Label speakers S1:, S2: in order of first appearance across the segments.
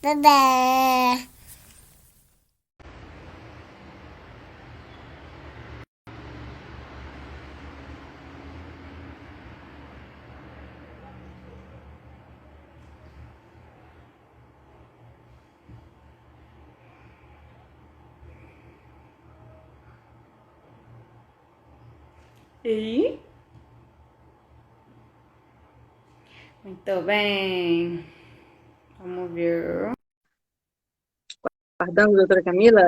S1: Bebê.
S2: E muito bem. Vamos ver.
S3: Pardon, doutora Camila?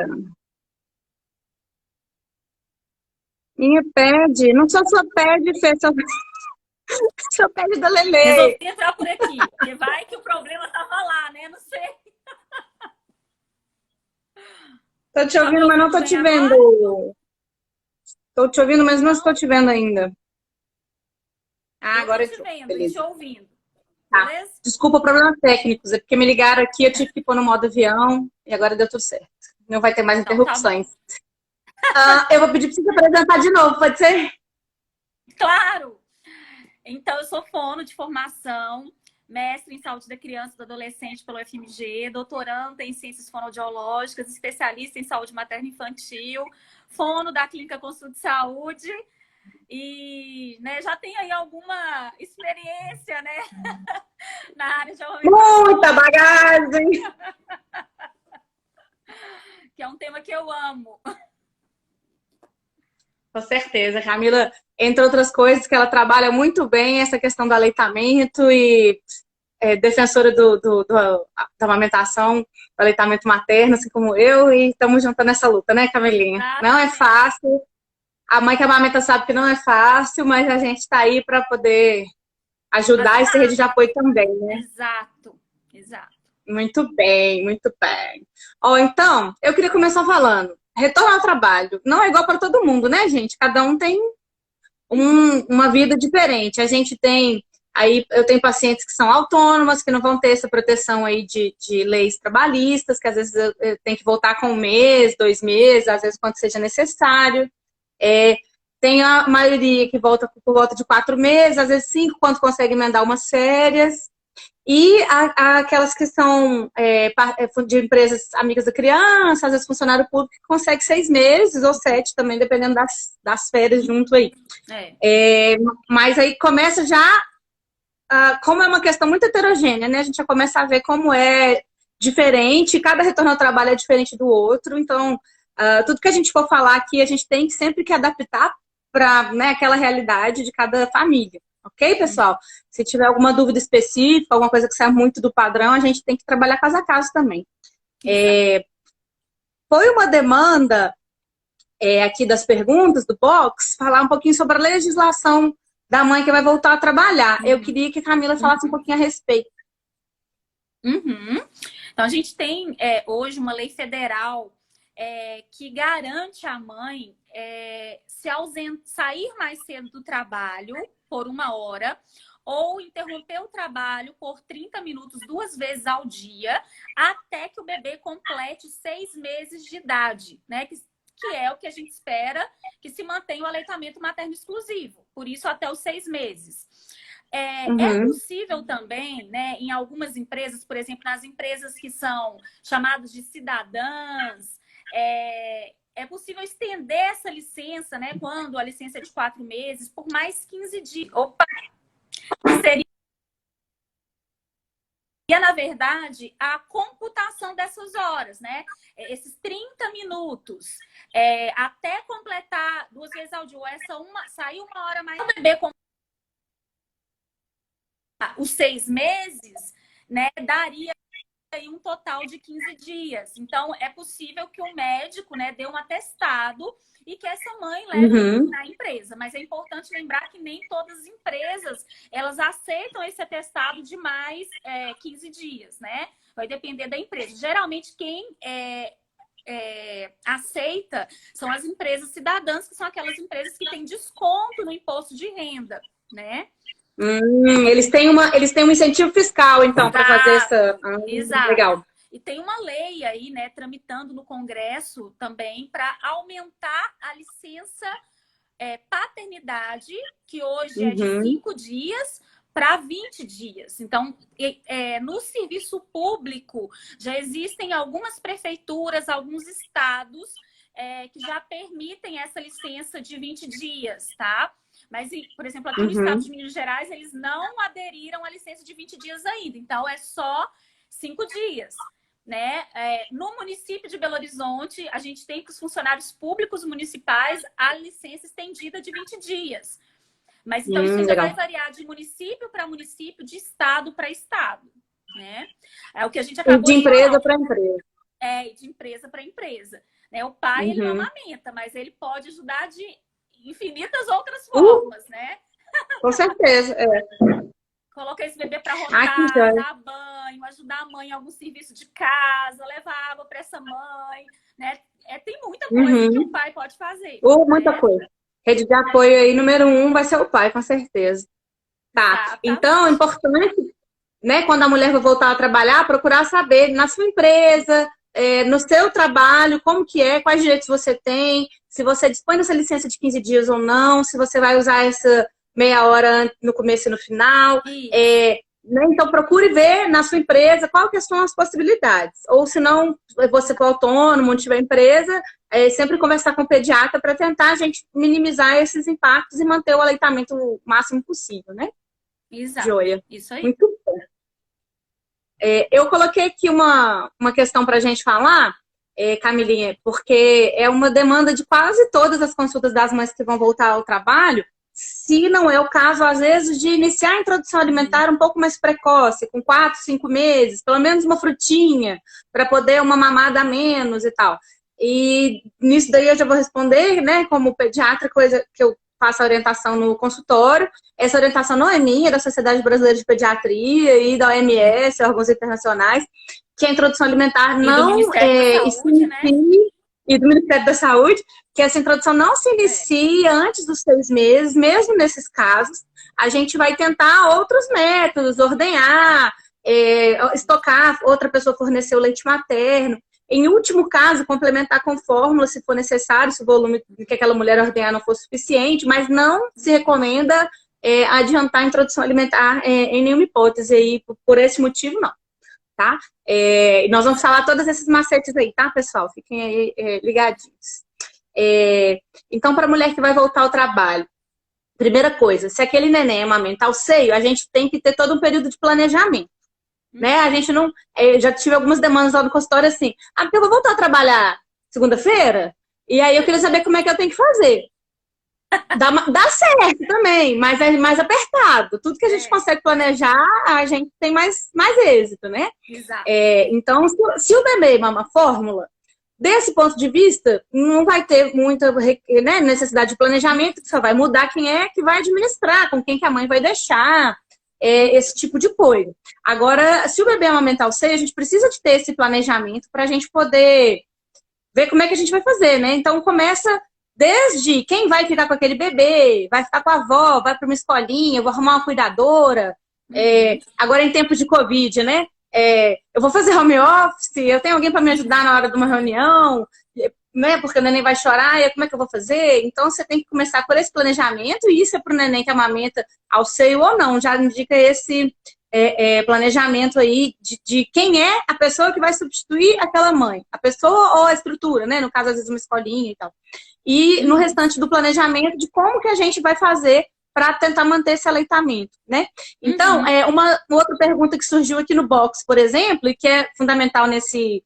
S3: Minha pede. Não sou sua pede, Fê. Sua pede da
S2: Resolvi
S3: Lelê.
S2: entrar por aqui, porque vai que o problema tava lá, né? Não sei.
S3: Tô te
S2: Tá me
S3: ouvindo, mas não
S2: ouvindo
S3: tô
S2: bem
S3: te
S2: agora?
S3: vendo. Tô te ouvindo, mas não estou
S2: Não,
S3: te vendo ainda. Ah,
S2: eu tô
S3: agora
S2: te
S3: entrou.
S2: vendo e te
S3: Beleza.
S2: ouvindo.
S3: Tá.
S2: Beleza?
S3: Desculpa problemas técnicos. É porque me ligaram aqui, eu tive que pôr no modo avião e agora deu tudo certo. Não vai ter mais
S2: Então tá bom.
S3: interrupções. Eu vou pedir pra você se apresentar de novo, pode ser?
S2: Claro! Então, eu sou fono de formação, mestre em saúde da criança e do adolescente pelo FMG, doutoranda em ciências fonoaudiológicas, especialista em saúde materna e infantil, fono da Clínica Consulta de Saúde e né, já tenho aí alguma experiência, né, na área de
S3: Muita
S2: amamentação,
S3: bagagem!
S2: que é um tema que eu amo.
S3: Com certeza, Camila, entre outras coisas, que ela trabalha muito bem essa questão do aleitamento e defensora da amamentação, do aleitamento materno, assim como eu, e estamos juntando nessa luta, né, Camilinha? Não é
S2: Exatamente.
S3: fácil. A mãe que amamenta sabe que não é fácil, mas a gente está aí para poder ajudar e ser rede
S2: Ajudar.
S3: de apoio também, né?
S2: Exato, exato.
S3: Muito bem, muito bem. Ó, então, eu queria começar falando. Retorno ao trabalho. Não é igual para todo mundo, né, gente? Cada um tem uma vida diferente. A gente tem, aí eu tenho pacientes que são autônomas, que não vão ter essa proteção aí de leis trabalhistas, que às vezes eu tenho que voltar com 1 mês, 2 meses, às vezes quando seja necessário. É, tem a maioria que volta por volta de 4 meses, às vezes 5, quando consegue emendar umas férias. E aquelas que são de empresas amigas da criança, às vezes funcionário público, que consegue 6 meses ou 7 também, dependendo das férias junto aí.
S2: É.
S3: É, mas aí começa já, como é uma questão muito heterogênea, né? A gente já começa a ver como é diferente, cada retorno ao trabalho é diferente do outro, então tudo que a gente for falar aqui, a gente tem sempre que adaptar para, né, aquela realidade de cada família. Ok, pessoal? Se tiver alguma dúvida específica, alguma coisa que saia muito do padrão, a gente tem que trabalhar caso a caso também.
S2: Exato.
S3: Foi uma demanda aqui das perguntas do box, falar um pouquinho sobre a legislação da mãe que vai voltar a trabalhar. Eu
S2: Uhum.
S3: queria que a Camila falasse um
S2: Uhum.
S3: pouquinho a respeito.
S2: Uhum. Então, a gente tem hoje uma lei federal que garante à mãe sair mais cedo do trabalho por 1 hora ou interromper o trabalho por 30 minutos 2 vezes ao dia até que o bebê complete 6 meses de idade, né? Que é o que a gente espera que se mantenha o aleitamento materno exclusivo. Por isso, até os 6 meses. É
S3: Uhum.
S2: possível também, né, em algumas empresas, por exemplo, nas empresas que são chamadas de cidadãs, é possível estender essa licença, né, quando a licença é de 4 meses, por mais 15 dias. Opa! Que seria, na verdade, a computação dessas horas, né? Esses 30 minutos, até completar 2 vezes ao dia, sair 1 hora mais, o bebê os 6 meses, né, daria aí um total de 15 dias. Então, é possível que o médico, né, dê um atestado e que essa mãe leve
S3: Uhum.
S2: na empresa. Mas é importante lembrar que nem todas as empresas, elas aceitam esse atestado de mais 15 dias, né? Vai depender da empresa. Geralmente, quem aceita são as empresas cidadãs, que são aquelas empresas que têm desconto no imposto de renda, né?
S3: Eles têm um incentivo fiscal, então, para fazer essa.
S2: Exato, exato.
S3: Legal.
S2: E tem uma lei aí, né, tramitando no Congresso também para aumentar a licença paternidade, que hoje é de
S3: Uhum.
S2: 5 dias, para 20 dias. Então, no serviço público, já existem algumas prefeituras, alguns estados que já permitem essa licença de 20 dias, tá? Mas, por exemplo, aqui no estado de Minas Gerais, eles não aderiram à licença de 20 dias ainda. Então, é só 5 dias. Né? No município de Belo Horizonte, a gente tem que os funcionários públicos municipais a licença estendida de 20 dias. Mas então isso ainda vai variar de município para município, de estado para estado, né? É o que a gente acabou
S3: de empresa para empresa.
S2: E de empresa para empresa. Né? O pai, ele não amamenta, mas ele pode ajudar de infinitas outras formas, né?
S3: Com certeza,
S2: Colocar esse bebê para rotar, dar banho, ajudar a mãe em algum serviço de casa, levar água para essa mãe, né? Tem muita coisa que o pai pode fazer.
S3: Muita coisa. Rede de apoio aí, número 1 vai ser o pai, com certeza. Tá. Exatamente. Então, é importante, né, quando a mulher vai voltar a trabalhar, procurar saber na sua empresa, no seu trabalho, como que quais direitos você tem, se você dispõe dessa licença de 15 dias ou não, se você vai usar essa meia hora no começo e no final. Né? Então, procure ver na sua empresa quais são as possibilidades. Ou, se não, você for autônomo, não tiver empresa, sempre conversar com o pediatra para tentar a gente minimizar esses impactos e manter o aleitamento o máximo possível, né?
S2: Exato.
S3: Joia.
S2: Isso aí.
S3: Muito bom. Eu coloquei aqui uma questão para a gente falar, Camilinha, porque é uma demanda de quase todas as consultas das mães que vão voltar ao trabalho, se não é o caso, às vezes, de iniciar a introdução alimentar um pouco mais precoce, com 4, 5 meses, pelo menos uma frutinha, para poder uma mamada a menos e tal. E nisso daí eu já vou responder, né, como pediatra, coisa que eu faço a orientação no consultório. Essa orientação não é minha, é da Sociedade Brasileira de Pediatria e da OMS, órgãos internacionais, que a introdução alimentar não e do Ministério da Saúde, que essa introdução não se inicia antes dos 6 meses, mesmo nesses casos. A gente vai tentar outros métodos, ordenhar, estocar, outra pessoa fornecer o leite materno. Em último caso, complementar com fórmula, se for necessário, se o volume que aquela mulher ordenhar não for suficiente, mas não se recomenda adiantar a introdução alimentar em nenhuma hipótese, aí, por esse motivo, não. Tá? Nós vamos falar todos esses macetes aí, tá, pessoal? Fiquem aí ligadinhos. Então, para a mulher que vai voltar ao trabalho, primeira coisa, se aquele neném amamentar o seio, a gente tem que ter todo um período de planejamento. Né? A gente não... já tive algumas demandas lá no consultório assim, porque eu vou voltar a trabalhar segunda-feira, e aí eu queria saber como é que eu tenho que fazer. Dá certo também, mas é mais apertado. Tudo que a gente consegue planejar, a gente tem mais êxito, né?
S2: Exato.
S3: Então, se o bebê mama fórmula, desse ponto de vista, não vai ter muita necessidade de planejamento, só vai mudar quem é que vai administrar, com quem que a mãe vai deixar, esse tipo de coisa. Agora, se o bebê amamentar o seio, a gente precisa de ter esse planejamento para a gente poder ver como é que a gente vai fazer, né? Então, começa... Desde quem vai ficar com aquele bebê, vai ficar com a avó, vai para uma escolinha, vou arrumar uma cuidadora. Agora em tempos de Covid, né? Eu vou fazer home office, eu tenho alguém para me ajudar na hora de uma reunião, né? Porque o neném vai chorar, e como é que eu vou fazer? Então você tem que começar por esse planejamento, e isso é para o neném que amamenta ao seio ou não. Já indica esse planejamento aí de quem é a pessoa que vai substituir aquela mãe. A pessoa ou a estrutura, né? No caso, às vezes, uma escolinha e tal. E no restante do planejamento de como que a gente vai fazer para tentar manter esse aleitamento, né? Então, uma outra pergunta que surgiu aqui no box, por exemplo, e que é fundamental nesse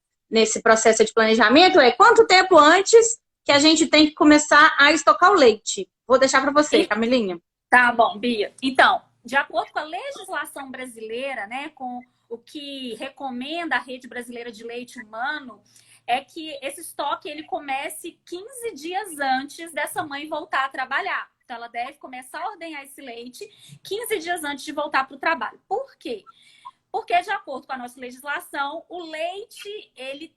S3: processo de planejamento é quanto tempo antes que a gente tem que começar a estocar o leite? Vou deixar para você, Camilinha.
S2: Tá bom, Bia. Então, de acordo com a legislação brasileira, né, com o que recomenda a Rede Brasileira de Leite Humano, é que esse estoque ele comece 15 dias antes dessa mãe voltar a trabalhar. Então, ela deve começar a ordenhar esse leite 15 dias antes de voltar para o trabalho. Por quê? Porque, de acordo com a nossa legislação, o leite, ele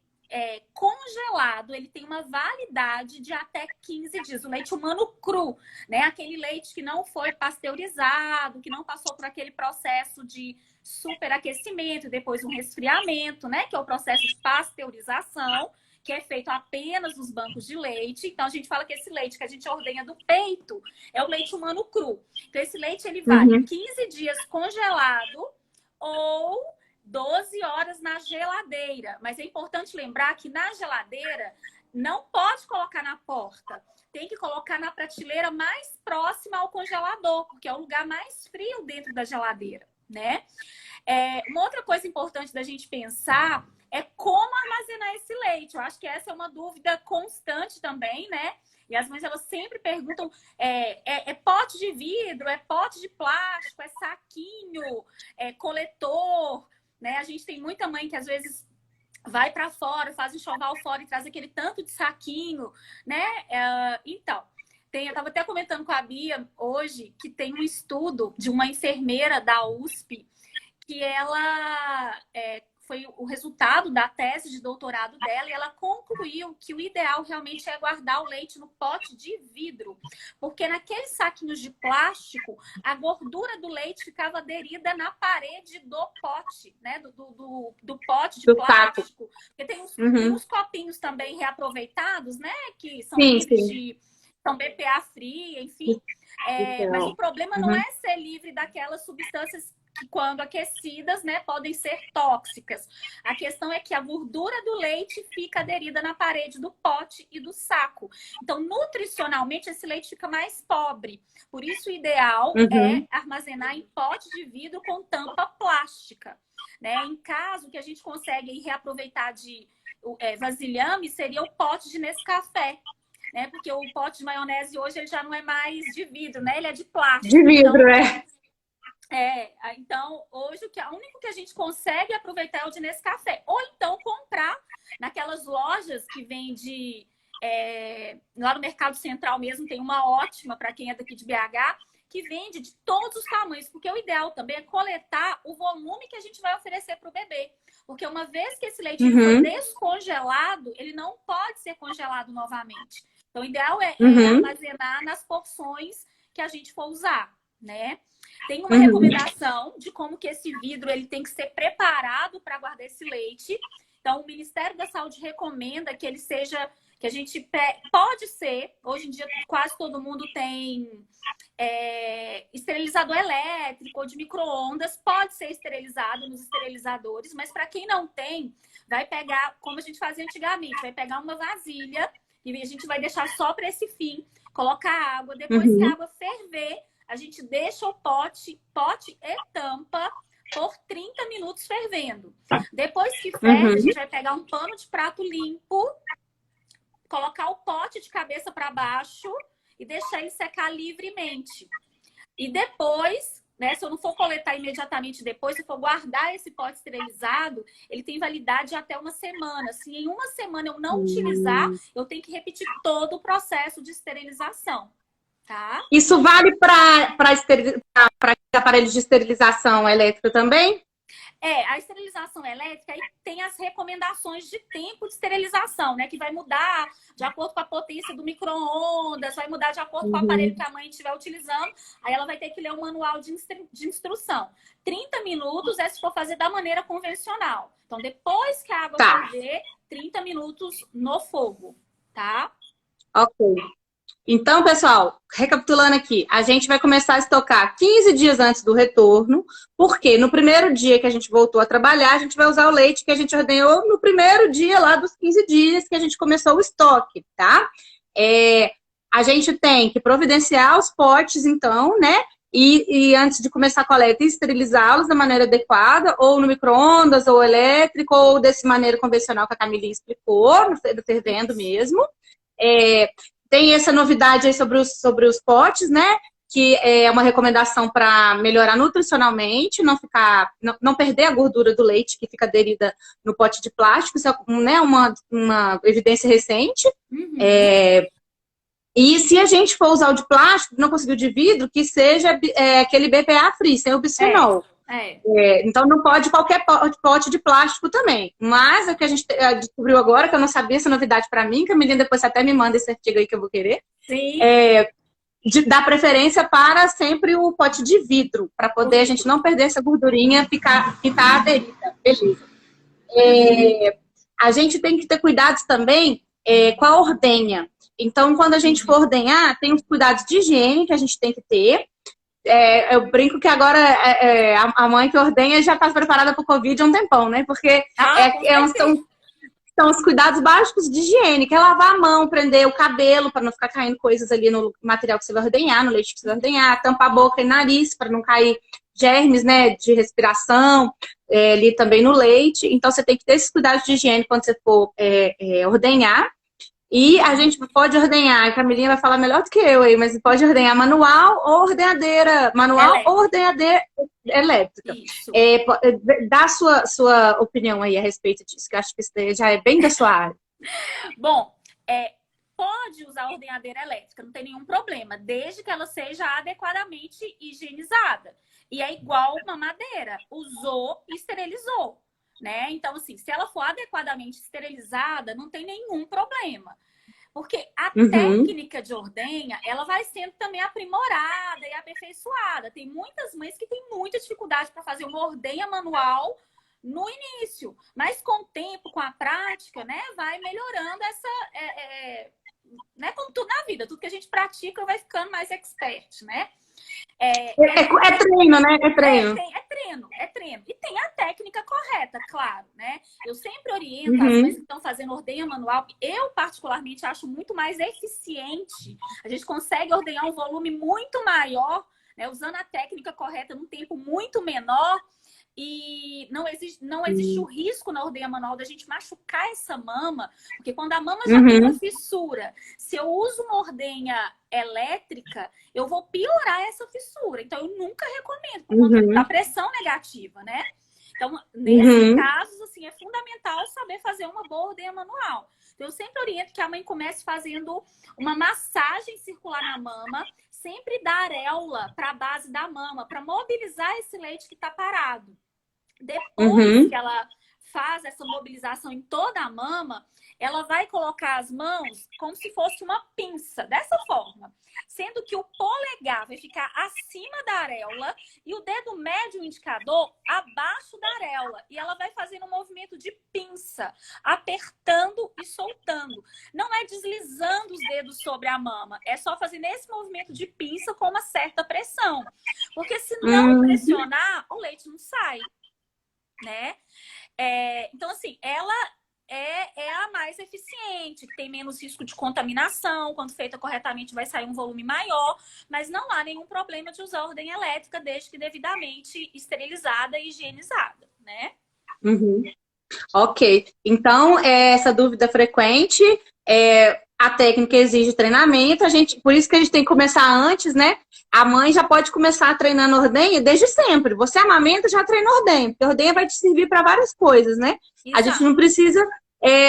S2: congelado, ele tem uma validade de até 15 dias. O leite humano cru, né? Aquele leite que não foi pasteurizado, que não passou por aquele processo de superaquecimento, depois um resfriamento, né? Que é o processo de pasteurização, que é feito apenas nos bancos de leite. Então, a gente fala que esse leite que a gente ordenha do peito é o leite humano cru. Então, esse leite, ele vale 15 dias congelado ou 12 horas na geladeira. Mas é importante lembrar que na geladeira não pode colocar na porta. Tem que colocar na prateleira mais próxima ao congelador, porque é o lugar mais frio dentro da geladeira, né? Uma outra coisa importante da gente pensar é como armazenar esse leite. Eu acho que essa é uma dúvida constante também, né? E as mães, elas sempre perguntam, é pote de vidro, é pote de plástico, é saquinho, é coletor, né? A gente tem muita mãe que às vezes vai para fora, faz um enxoval fora e traz aquele tanto de saquinho, né? Então, eu estava até comentando com a Bia hoje que tem um estudo de uma enfermeira da USP que ela foi o resultado da tese de doutorado dela e ela concluiu que o ideal realmente é guardar o leite no pote de vidro, porque naqueles saquinhos de plástico, a gordura do leite ficava aderida na parede do pote, né? Do pote de plástico. Porque tem uns copinhos também reaproveitados, né? Que são livres de... São BPA free, enfim. Mas o problema não é ser livre daquelas substâncias que, quando aquecidas, né, podem ser tóxicas. A questão é que a gordura do leite fica aderida na parede do pote e do saco. Então, nutricionalmente, esse leite fica mais pobre. Por isso, o ideal é armazenar em pote de vidro com tampa plástica, né? Em caso que a gente consegue reaproveitar de vasilhame, seria o pote de Nescafé. Né? Porque o pote de maionese hoje ele já não é mais de vidro, né? Ele é de plástico.
S3: De vidro,
S2: então, então, hoje o único que a gente consegue aproveitar é o de Nescafé. Ou então comprar naquelas lojas que vende lá no Mercado Central mesmo, tem uma ótima para quem é daqui de BH, que vende de todos os tamanhos, porque o ideal também é coletar o volume que a gente vai oferecer para o bebê. Porque uma vez que esse leite foi descongelado, ele não pode ser congelado novamente. Então, o ideal é armazenar nas porções que a gente for usar, né? Tem uma recomendação de como que esse vidro ele tem que ser preparado para guardar esse leite. Então, o Ministério da Saúde recomenda que ele seja... que a gente pode ser, hoje em dia quase todo mundo tem esterilizador elétrico ou de micro-ondas, pode ser esterilizado nos esterilizadores, mas para quem não tem, vai pegar, como a gente fazia antigamente, vai pegar uma vasilha e a gente vai deixar só para esse fim, colocar água, depois que a água ferver, a gente deixa o pote e tampa por 30 minutos fervendo. Depois que ferve, a gente vai pegar um pano de prato limpo, colocar o pote de cabeça para baixo e deixar ele secar livremente. E depois, né, se eu não for coletar imediatamente depois, se eu for guardar esse pote esterilizado, ele tem validade até uma semana. Se em uma semana eu não utilizar, eu tenho que repetir todo o processo de esterilização. Tá?
S3: Isso vale para aparelhos de esterilização elétrica também?
S2: A esterilização elétrica aí tem as recomendações de tempo de esterilização, né? Que vai mudar de acordo com a potência do micro-ondas, vai mudar de acordo com o aparelho que a mãe estiver utilizando. Aí ela vai ter que ler o manual de instrução. 30 minutos é se for fazer da maneira convencional. Então, depois que a água ferver, 30 minutos no fogo, tá?
S3: Ok. Então, pessoal, recapitulando aqui, a gente vai começar a estocar 15 dias antes do retorno, porque no primeiro dia que a gente voltou a trabalhar, a gente vai usar o leite que a gente ordenou no primeiro dia lá dos 15 dias que a gente começou o estoque, tá? A gente tem que providenciar os potes, então, né? E antes de começar a coleta, esterilizá-los da maneira adequada, ou no micro-ondas, ou elétrico, ou dessa maneira convencional que a Camille explicou, no fervendo mesmo. Tem essa novidade aí sobre os potes, né? Que é uma recomendação para melhorar nutricionalmente, não perder a gordura do leite que fica aderida no pote de plástico. Isso é, né, uma evidência recente. E se a gente for usar o de plástico, não conseguir o de vidro, que seja aquele BPA free, sem o bisfenol. Então não pode qualquer pote de plástico também. Mas o que a gente descobriu agora, que eu não sabia essa novidade para mim, que a menina depois até me manda esse artigo aí que eu vou querer.
S2: Sim.
S3: De dar preferência para sempre o pote de vidro, para poder a gente não perder essa gordurinha que tá aderida. Beleza. a gente tem que ter cuidados também com a ordenha. Então, quando a gente for ordenhar, tem os cuidados de higiene que a gente tem que ter. Eu brinco que agora a mãe que ordenha já está preparada para o Covid há um tempão, né? Porque são os cuidados básicos de higiene, que é lavar a mão, prender o cabelo para não ficar caindo coisas ali no material que você vai ordenhar, no leite que você vai ordenhar, tampar a boca e nariz para não cair germes, né, de respiração, ali também no leite. Então, você tem que ter esses cuidados de higiene quando você for ordenhar. E a gente pode ordenhar, a Camilinha vai falar melhor do que eu aí, mas pode ordenhar manual ou ordenhadeira manual ou ordenhadeira elétrica. Dá a sua opinião aí a respeito disso, que eu acho que isso já é bem da sua área.
S2: Bom, pode usar ordenhadeira elétrica, não tem nenhum problema, desde que ela seja adequadamente higienizada. E é igual uma madeira, usou e esterilizou. Né? Então, assim, se ela for adequadamente esterilizada, não tem nenhum problema. Porque a técnica de ordenha, ela vai sendo também aprimorada e aperfeiçoada. Tem muitas mães que têm muita dificuldade para fazer uma ordenha manual no início. Mas com o tempo, com a prática, né, vai melhorando né, como tudo na vida. Tudo que a gente pratica vai ficando mais expert, né?
S3: Treino, né? É treino.
S2: É treino. E tem a técnica correta, claro, né? Eu sempre oriento as mães que estão fazendo ordenha manual. Eu, particularmente, acho muito mais eficiente. A gente consegue ordenhar um volume muito maior, né? Usando a técnica correta num tempo muito menor. E não existe o risco na ordenha manual da gente machucar essa mama, porque quando a mama já tem uma fissura, se eu uso uma ordenha elétrica, eu vou piorar essa fissura. Então, eu nunca recomendo, por conta da pressão negativa, né? Então, nesses casos, assim, é fundamental saber fazer uma boa ordenha manual. Então, eu sempre oriento que a mãe comece fazendo uma massagem circular na mama, sempre da areola para a base da mama, para mobilizar esse leite que está parado. Depois que ela faz essa mobilização em toda a mama, ela vai colocar as mãos como se fosse uma pinça, dessa forma. Sendo que o polegar vai ficar acima da areola e o dedo médio indicador abaixo da areola. E ela vai fazendo um movimento de pinça, apertando e soltando. Não é deslizando os dedos sobre a mama, é só fazendo esse movimento de pinça com uma certa pressão. Porque se não pressionar, o leite não sai. Né? Então, assim, ela é a mais eficiente, que tem menos risco de contaminação, quando feita corretamente vai sair um volume maior, mas não há nenhum problema de usar ordem elétrica, desde que devidamente esterilizada e higienizada, né?
S3: Ok, então essa dúvida frequente, a técnica exige treinamento, por isso que a gente tem que começar antes, né? A mãe já pode começar treinando ordenha desde sempre. Você amamenta, já treina ordenha, porque a ordenha vai te servir para várias coisas, né? Exato. A gente não precisa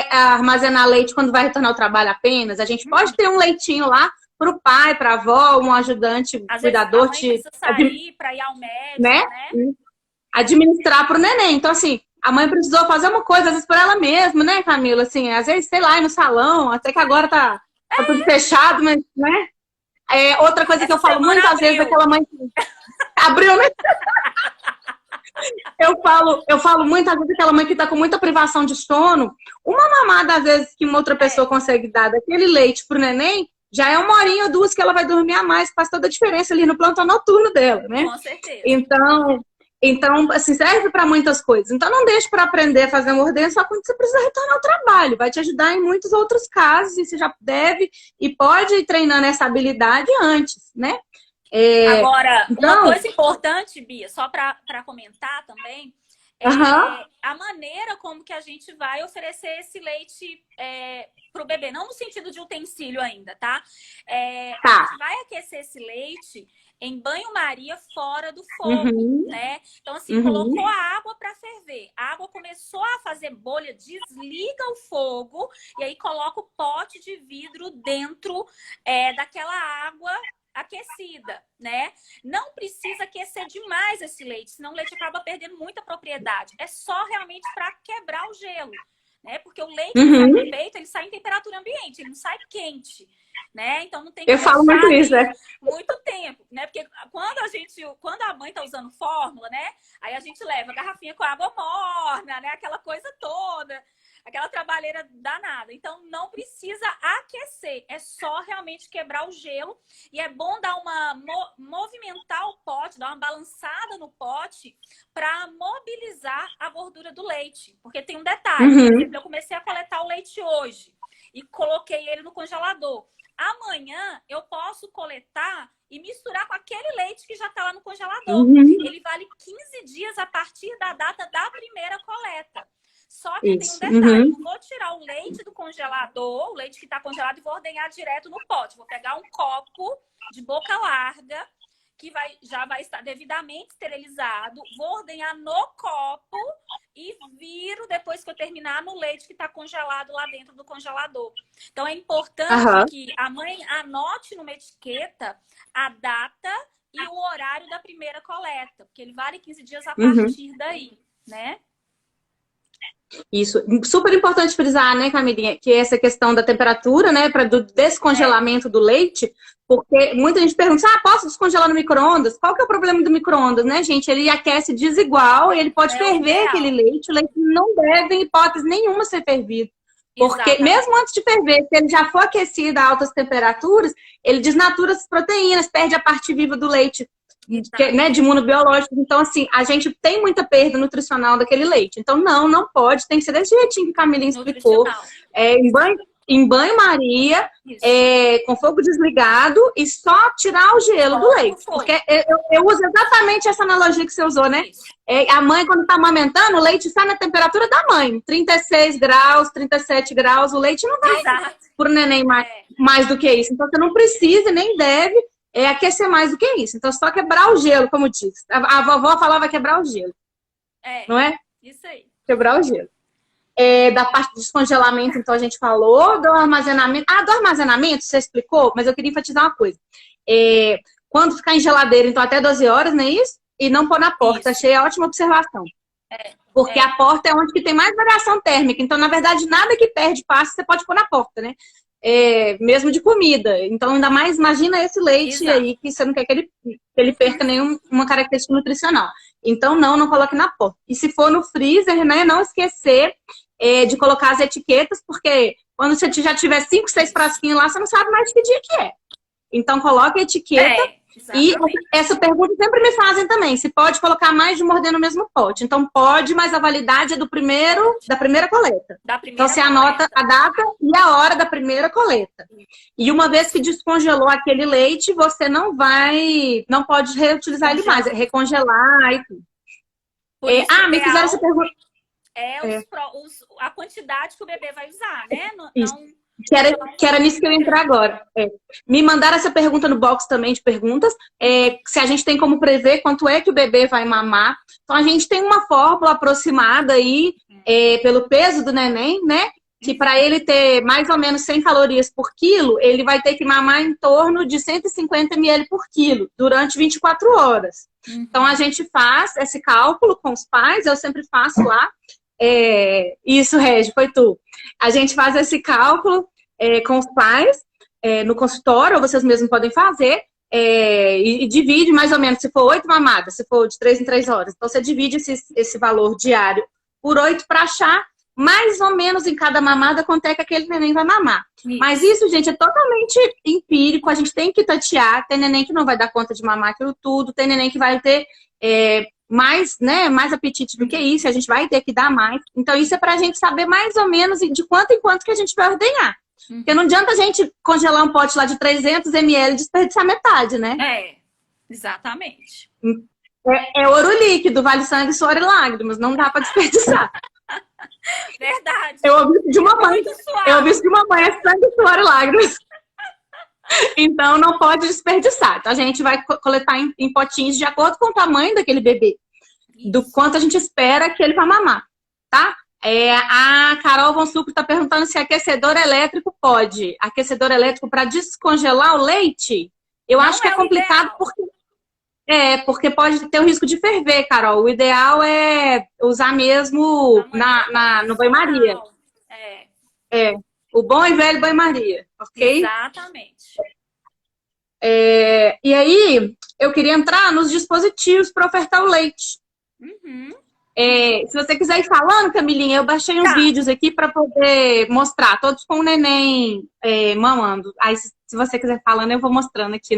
S3: armazenar leite quando vai retornar ao trabalho apenas. A gente pode ter um leitinho lá para o pai, para a avó, um ajudante,
S2: às
S3: cuidador.
S2: Vezes a mãe precisa sair para ir ao médico, né?
S3: Administrar para o neném. Então, assim, a mãe precisou fazer uma coisa, às vezes, por ela mesma, né, Camila? Assim, às vezes, sei lá, ir no salão, até que agora tá tudo fechado, mas, né? Outra coisa que eu falo muitas vezes, aquela mãe que abriu, né? Eu falo muitas vezes aquela mãe que tá com muita privação de sono, uma mamada, às vezes, que uma outra pessoa consegue dar daquele leite pro neném, já é 1 ou 2 horas que ela vai dormir a mais, faz toda a diferença ali no plantão noturno dela, né?
S2: Com certeza.
S3: Então, assim, serve para muitas coisas. Então, não deixe para aprender a fazer uma ordenha só quando você precisa retornar ao trabalho. Vai te ajudar em muitos outros casos, e você já deve e pode ir treinando essa habilidade antes, né?
S2: Agora, uma coisa importante, Bia, só para comentar também, a maneira como que a gente vai oferecer esse leite para o bebê. Não no sentido de utensílio ainda, tá? A gente vai aquecer esse leite em banho-maria fora do fogo, né? Então, assim, colocou a água para ferver. A água começou a fazer bolha, desliga o fogo e aí coloca o pote de vidro dentro daquela água aquecida, né? Não precisa aquecer demais esse leite, senão o leite acaba perdendo muita propriedade. É só realmente para quebrar o gelo, né? Porque o leite que sai do peito, ele sai em temperatura ambiente, ele não sai quente. Né? Então não tem que
S3: falo muito isso,
S2: muito tempo, né? Porque quando a mãe tá usando fórmula, né? Aí a gente leva a garrafinha com água morna, né? Aquela coisa toda, aquela trabalheira danada. Então, não precisa aquecer. É só realmente quebrar o gelo. E é bom dar uma movimentar o pote, dar uma balançada no pote para mobilizar a gordura do leite. Porque tem um detalhe. Por exemplo, eu comecei a coletar o leite hoje e coloquei ele no congelador. Amanhã eu posso coletar e misturar com aquele leite que já está lá no congelador. Ele vale 15 dias a partir da data da primeira coleta. Só que tem um detalhe, não vou tirar o leite do congelador, o leite que está congelado, e vou ordenhar direto no pote. Vou pegar um copo de boca larga, que já vai estar devidamente esterilizado, vou ordenhar no copo e viro, depois que eu terminar, no leite que está congelado lá dentro do congelador. Então, é importante que a mãe anote numa etiqueta a data e o horário da primeira coleta, porque ele vale 15 dias a partir daí, né?
S3: Isso, super importante frisar, né, Camilinha, que essa questão da temperatura, né, do descongelamento do leite, porque muita gente pergunta, posso descongelar no micro-ondas? Qual que é o problema do micro-ondas, né, gente? Ele aquece desigual, ele pode ferver aquele leite, o leite não deve, em hipótese nenhuma, ser fervido. Porque mesmo antes de ferver, se ele já for aquecido a altas temperaturas, ele desnatura as proteínas, perde a parte viva do leite, né, de imunobiológicos. Então, assim, a gente tem muita perda nutricional daquele leite. Então, não pode. Tem que ser desse jeitinho que a Camilinha explicou. Em banho-maria, com fogo desligado e só tirar o gelo do leite. Porque eu uso exatamente essa analogia que você usou, né? A mãe, quando está amamentando, o leite sai na temperatura da mãe. 36 graus, 37 graus, o leite não vai para o neném mais do que isso. Então, você não precisa, nem deve aquecer mais do que isso. Então, só quebrar o gelo, como diz. A vovó falava quebrar o gelo. Não é?
S2: Isso aí.
S3: Quebrar o gelo. Da parte do descongelamento, então, a gente falou. Do armazenamento. Do armazenamento, você explicou, mas eu queria enfatizar uma coisa. Quando ficar em geladeira, então, até 12 horas, não é isso? E não pôr na porta. Achei ótima observação. Porque a porta é onde que tem mais variação térmica. Então, na verdade, nada que perde passo, você pode pôr na porta, né? Mesmo de comida. Então, ainda mais, imagina esse leite aí, que você não quer que ele perca nenhuma característica nutricional. Então, não coloque na porta. E se for no freezer, né, não esquecer de colocar as etiquetas, porque quando você já tiver 5, 6 frasquinhos lá, você não sabe mais que dia que é. Então, coloque a etiqueta. E essa pergunta sempre me fazem também, se pode colocar mais de morder no mesmo pote. Então pode, mas a validade é da primeira coleta. Então você anota a data e a hora da primeira coleta. E uma vez que descongelou aquele leite, você não pode reutilizar ele mais, recongelar e tudo. Me fizeram essa pergunta.
S2: A quantidade que o bebê vai usar, né?
S3: Que era nisso que eu ia entrar agora. Me mandaram essa pergunta no box também de perguntas. Se a gente tem como prever quanto é que o bebê vai mamar. Então, a gente tem uma fórmula aproximada aí, pelo peso do neném, né? Que para ele ter mais ou menos 100 calorias por quilo, ele vai ter que mamar em torno de 150 ml por quilo, durante 24 horas. Então, a gente faz esse cálculo com os pais, eu sempre faço lá. Isso, Regi, foi tu. A gente faz esse cálculo com os pais no consultório, ou vocês mesmos podem fazer, e divide mais ou menos, se for 8 mamadas, se for de 3 em 3 horas. Então, você divide esse valor diário por 8 para achar mais ou menos em cada mamada quanto é que aquele neném vai mamar. Mas isso, gente, é totalmente empírico, a gente tem que tatear. Tem neném que não vai dar conta de mamar aquilo tudo, tem neném que vai ter mais apetite do que isso, a gente vai ter que dar mais. Então, isso é pra gente saber mais ou menos de quanto em quanto que a gente vai ordenhar. Porque não adianta a gente congelar um pote lá de 300 ml e desperdiçar metade, né?
S2: Exatamente.
S3: É ouro líquido, vale sangue, suor e lágrimas, não dá pra desperdiçar.
S2: Verdade.
S3: Eu ouvi isso de uma mãe. É sangue, suor e lágrimas. Então, não pode desperdiçar. Então, a gente vai coletar em potinhos de acordo com o tamanho daquele bebê. Do quanto a gente espera que ele vai mamar, tá? A Carol Von Sucro está perguntando se aquecedor elétrico pode. Aquecedor elétrico para descongelar o leite? Eu acho que é complicado porque pode ter o risco de ferver, Carol. O ideal é usar mesmo no banho-maria. O bom e velho banho-maria, ok?
S2: Exatamente.
S3: E aí, eu queria entrar nos dispositivos para ofertar o leite. Se você quiser ir falando, Camilinha, eu baixei uns
S2: Tá,
S3: vídeos aqui para poder mostrar, todos com o neném mamando. Aí, se você quiser falando, eu vou mostrando aqui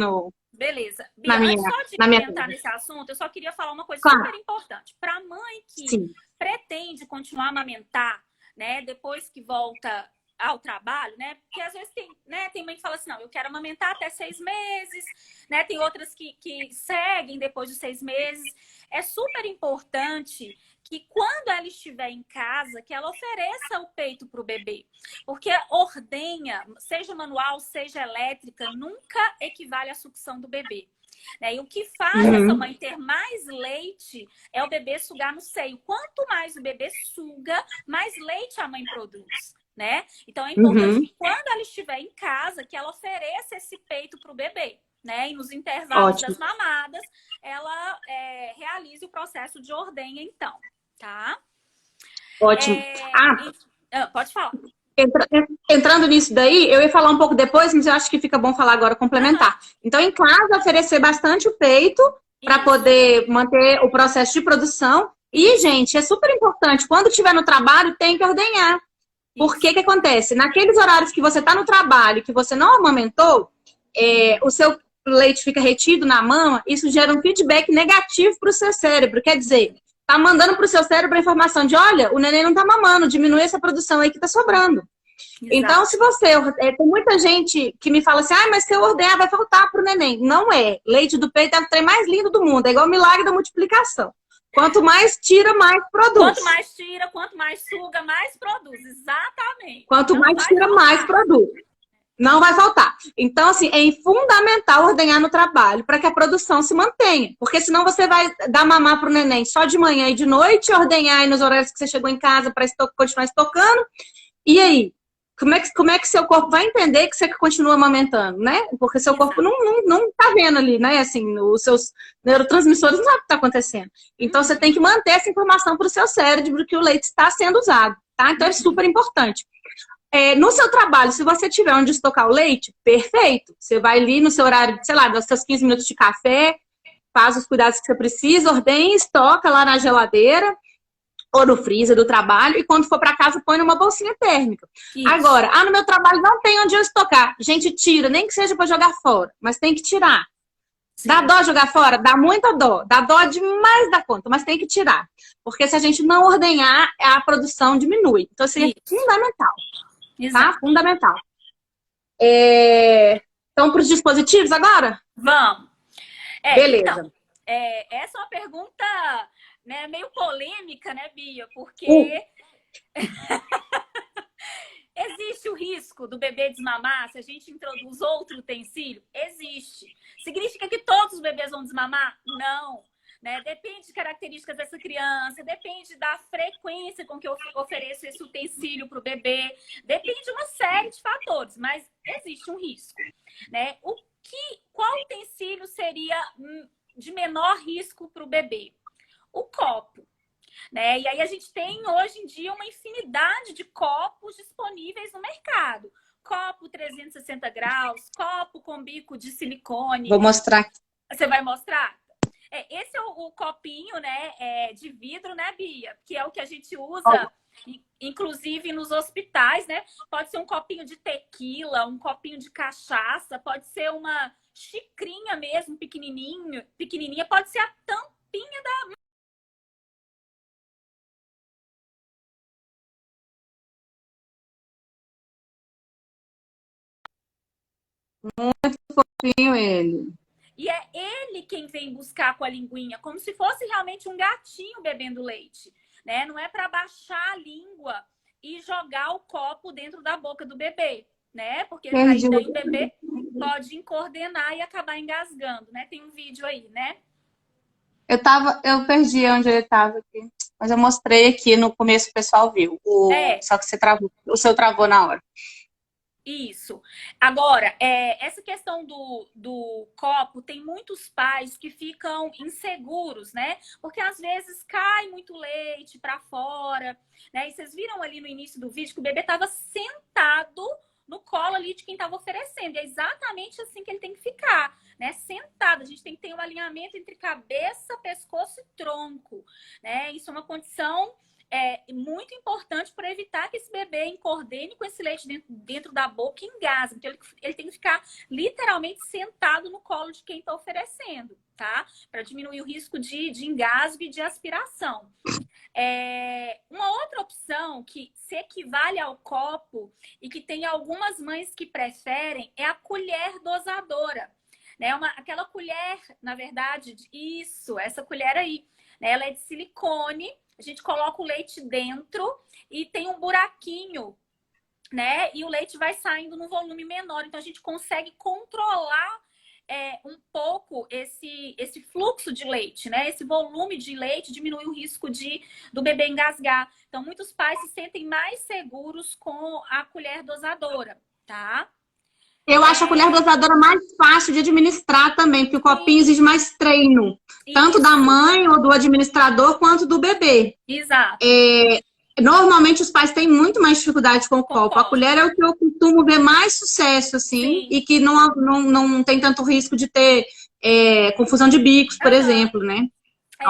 S2: beleza.
S3: na
S2: Bia, antes
S3: minha,
S2: só de
S3: na minha
S2: entrar
S3: tela.
S2: nesse assunto, eu só queria falar uma coisa
S3: Claro,
S2: super importante. Para mãe que
S3: sim.
S2: pretende continuar a amamentar, né, depois que volta ao trabalho, né? Porque às vezes tem, né, tem mãe que fala assim, não, eu quero amamentar até 6 meses, né? Tem outras que seguem depois de 6 meses. É super importante que quando ela estiver em casa, que ela ofereça o peito para o bebê. Porque ordenha, seja manual, seja elétrica, nunca equivale à sucção do bebê. Né? E o que faz essa
S3: Uhum,
S2: mãe ter mais leite é o bebê sugar no seio. Quanto mais o bebê suga, mais leite a mãe produz. Né? Então é importante
S3: uhum,
S2: que quando ela estiver em casa, que ela ofereça esse peito para o bebê. Né? E nos intervalos das
S3: ótimo,
S2: mamadas, ela realize o processo de ordenha, então. Tá?
S3: ótimo. Ah,
S2: Pode falar.
S3: Entra- Entrando nisso daí, eu ia falar um pouco depois, mas eu acho que fica bom falar agora,
S2: Aham.
S3: complementar. Então, em casa, oferecer bastante o peito para
S2: Isso,
S3: poder manter o processo de produção. E,
S2: isso,
S3: gente, é super importante, quando estiver no trabalho, tem que ordenhar. Porque
S2: isso.
S3: que acontece? Naqueles horários que você está no trabalho, que você não amamentou, o seu leite fica retido na mama, isso gera um feedback negativo para o seu cérebro. Quer dizer, tá mandando para o seu cérebro a informação de, olha, o neném não tá mamando, diminui essa produção aí que tá sobrando. Então,
S2: Exato.
S3: se você. Tem muita gente que me fala assim, ah, mas se eu ordenhar, vai faltar pro neném. Não é. Leite do peito é o trem mais lindo do mundo. É igual o milagre da multiplicação. Quanto mais tira, mais
S2: Quanto
S3: produz.
S2: mais tira, quanto mais suga, mais produz. Exatamente.
S3: Quanto
S2: Não
S3: mais
S2: vai
S3: tira, mais
S2: faltar.
S3: produz. Não vai faltar. Então, assim, é fundamental ordenhar no trabalho para que a produção se mantenha. Porque senão você vai dar mamar pro neném só de manhã e de noite, ordenhar aí nos horários que você chegou em casa para continuar estocando. E aí? Como é que seu corpo vai entender que você continua amamentando, né? Porque seu corpo
S2: Exato.
S3: não tá vendo ali, né? Assim, os seus neurotransmissores não sabem o que está acontecendo. Então, você tem
S2: Uhum,
S3: que manter essa informação para o seu cérebro que o leite está sendo usado, tá? Então, é
S2: uhum.
S3: super importante. No seu trabalho, se você tiver onde estocar o leite, perfeito. Você vai ali no seu horário, sei lá, dos seus 15 minutos de café, faz os cuidados que você precisa, ordena, estoca lá na geladeira ou no freezer do trabalho, e quando for para casa, põe numa bolsinha térmica.
S2: Isso.
S3: Agora, no meu trabalho não tem onde eu estocar. Gente, tira, nem que seja para jogar fora, mas tem que tirar. Dá
S2: Sim.
S3: dó jogar fora? Dá muita dó. Dá dó demais da conta, mas tem que tirar. Porque se a gente não ordenhar, a produção diminui. Então, isso é
S2: Isso.
S3: fundamental, tá?
S2: Exato.
S3: Fundamental. Então, para os dispositivos agora?
S2: Vamos. Então,
S3: Beleza.
S2: essa é uma pergunta, né, meio polêmica, né, Bia?
S3: Uh,
S2: Porque existe o risco do bebê desmamar se a gente introduz outro utensílio? Existe. Significa que todos os bebês vão desmamar? Não. Né? Depende de características dessa criança, depende da frequência com que eu ofereço esse utensílio para o bebê, depende de uma série de fatores, mas existe um risco. Né? Qual utensílio seria de menor risco para o bebê? O copo. Né? E aí a gente tem hoje em dia uma infinidade de copos disponíveis no mercado. Copo 360 graus, copo com bico de silicone.
S3: vou mostrar aqui.
S2: Você vai mostrar? Esse é o copinho, né, de vidro, né, Bia? Que é o que a gente usa, inclusive nos hospitais, né? Pode ser um copinho de tequila, um copinho de cachaça, pode ser uma xicrinha mesmo, pequenininha, pode ser a tampinha da...
S3: Tenho ele.
S2: E é ele quem vem buscar com a linguinha, como se fosse realmente um gatinho bebendo leite, né? Não é para baixar a língua e jogar o copo dentro da boca do bebê, né? Porque aí
S3: Perdi
S2: daí o
S3: o...
S2: bebê pode encordenar e acabar engasgando, né? Tem um vídeo aí, né?
S3: Eu perdi onde ele estava aqui. Mas eu mostrei aqui no começo, o pessoal viu.
S2: É,
S3: Só que você travou, o seu travou na hora.
S2: isso. Agora, essa questão do copo, tem muitos pais que ficam inseguros, né? Porque às vezes cai muito leite para fora, né? E vocês viram ali no início do vídeo que o bebê estava sentado no colo ali de quem estava oferecendo. E é exatamente assim que ele tem que ficar, né? Sentado. A gente tem que ter um alinhamento entre cabeça, pescoço e tronco, né? Isso é uma condição muito importante para evitar que esse bebê encordene com esse leite dentro da boca e engasgue. Então, ele tem que ficar literalmente sentado no colo de quem está oferecendo, tá? Para diminuir o risco de engasgo e de aspiração. Uma outra opção que se equivale ao copo e que tem algumas mães que preferem é a colher dosadora, né? Aquela colher, na verdade, isso, essa colher aí, né? Ela é de silicone, a gente coloca o leite dentro e tem um buraquinho, né? E o leite vai saindo num volume menor, então a gente consegue controlar um pouco esse fluxo de leite, né? Esse volume de leite diminui o risco do bebê engasgar. Então, muitos pais se sentem mais seguros com a colher dosadora, tá?
S3: Eu acho a colher dosadora mais fácil de administrar também, porque o copinho exige mais treino. Tanto da mãe ou do administrador, quanto do bebê.
S2: Exato.
S3: Normalmente os pais têm muito mais dificuldade com o copo. A colher é o que eu costumo ver mais sucesso, assim, e que não tem tanto risco de ter confusão de bicos, por exemplo, né?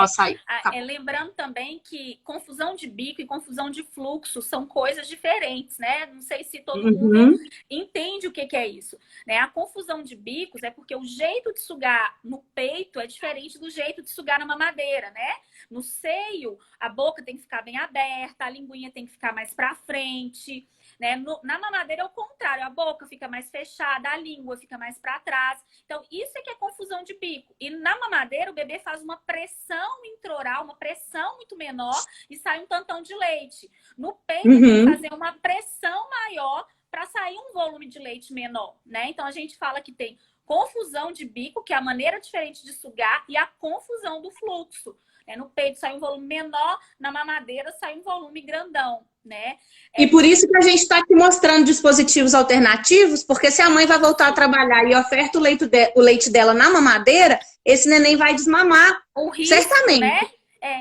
S3: Saiu. Tá.
S2: Lembrando também que confusão de bico e confusão de fluxo são coisas diferentes, né? Não sei se todo mundo entende o que é isso, né? A confusão de bicos é porque o jeito de sugar no peito é diferente do jeito de sugar na mamadeira, né? No seio, a boca tem que ficar bem aberta, a linguinha tem que ficar mais pra frente, né? Na mamadeira é o contrário, a boca fica mais fechada, a língua fica mais para trás. Então, isso é que é confusão de bico. E na mamadeira, o bebê faz uma pressão intraoral, uma pressão muito menor e sai um tantão de leite. No peito, tem que fazer uma pressão maior para sair um volume de leite menor, né? Então, a gente fala que tem confusão de bico, que é a maneira diferente de sugar, e a confusão do fluxo. No peito sai um volume menor, na mamadeira sai um volume grandão, né?
S3: E por isso que a gente está aqui mostrando dispositivos alternativos, porque se a mãe vai voltar a trabalhar e oferta o leite dela na mamadeira, esse neném vai desmamar,
S2: o risco,
S3: certamente.
S2: Né?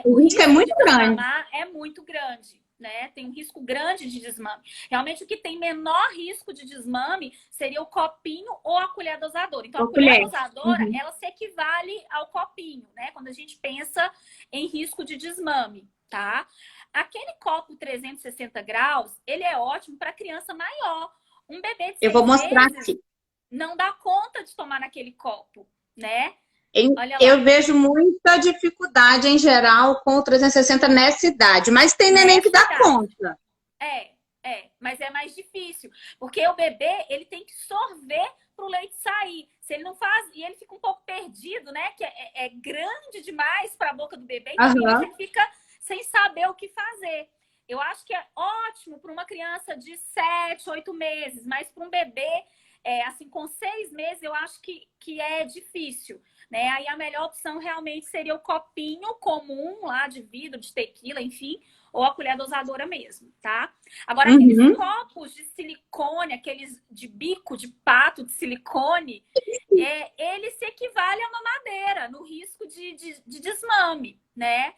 S3: O risco é muito grande.
S2: É muito grande, né? Tem um risco grande de desmame. Realmente, o que tem menor risco de desmame seria o copinho ou a colher dosadora. Então, a colher dosadora, ela se equivale ao copinho, né? Quando a gente pensa em risco de desmame, tá? Aquele copo 360 graus, ele é ótimo para criança maior. Um bebê de 6
S3: Eu vou mostrar
S2: meses
S3: aqui.
S2: Não dá conta de tomar naquele copo, né?
S3: Eu vejo muita dificuldade, em geral, com o 360 nessa idade. Mas tem neném que dá conta.
S2: Mas é mais difícil. Porque o bebê, ele tem que sorver para o leite sair. Se ele não faz, e ele fica um pouco perdido, né? Que é grande demais para a boca do bebê. Então, ele fica sem saber o que fazer. Eu acho que é ótimo para uma criança de 7, 8 meses. Mas para um bebê, assim, com 6 meses, eu acho que é difícil. Né? Aí a melhor opção realmente seria o copinho comum lá de vidro, de tequila, enfim, ou a colher dosadora mesmo, tá? Agora, aqueles copos de silicone, aqueles de bico de pato de silicone, ele se equivale a uma madeira no risco de desmame, né?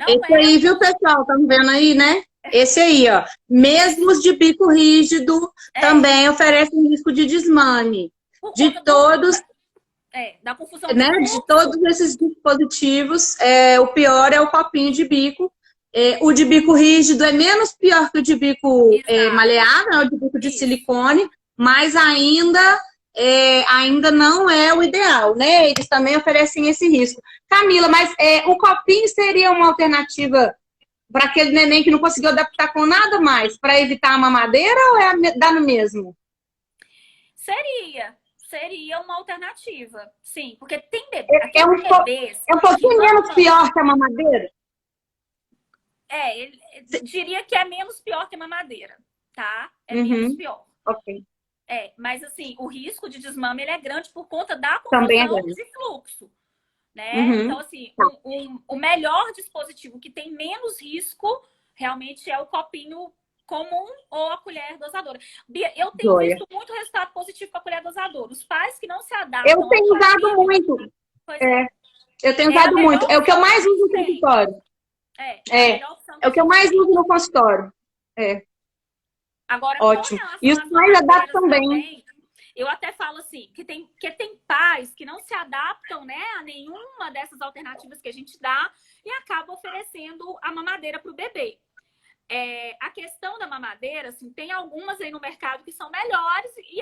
S3: Esse aí, viu, pessoal? Estão vendo aí, né? Esse aí, ó. Mesmo os de bico rígido também oferecem risco de desmame. De todos...
S2: da confusão
S3: de todos esses dispositivos, o pior é o copinho de bico. O de bico rígido é menos pior que o de bico maleável, o de bico de silicone, mas ainda não é o ideal, né? Eles também oferecem esse risco. Camila, mas o copinho seria uma alternativa para aquele neném que não conseguiu adaptar com nada mais, para evitar a mamadeira ou dá no mesmo?
S2: Seria uma alternativa, sim. Porque tem bebês...
S3: É um pouquinho menos pior que a mamadeira?
S2: Diria que é menos pior que a mamadeira, tá? É menos pior.
S3: Ok.
S2: Mas assim, o risco de desmame ele é grande por conta da confusão de fluxo. Né? Então, assim, o melhor dispositivo que tem menos risco realmente é o copinho comum ou a colher dosadora. Bia, eu tenho visto muito resultado positivo com a colher dosadora. Os pais que não se adaptam...
S3: Eu tenho usado muito. Eu tenho usado muito. É o que eu mais uso no consultório. É o que eu mais uso no consultório.
S2: Agora, com
S3: Ótimo. E
S2: relação
S3: os
S2: às
S3: pais
S2: mamadeiras
S3: adaptam bem.
S2: também, eu até falo assim, que tem pais que não se adaptam, né, a nenhuma dessas alternativas que a gente dá e acabam oferecendo a mamadeira para o bebê. A questão da mamadeira, assim, tem algumas aí no mercado que são melhores e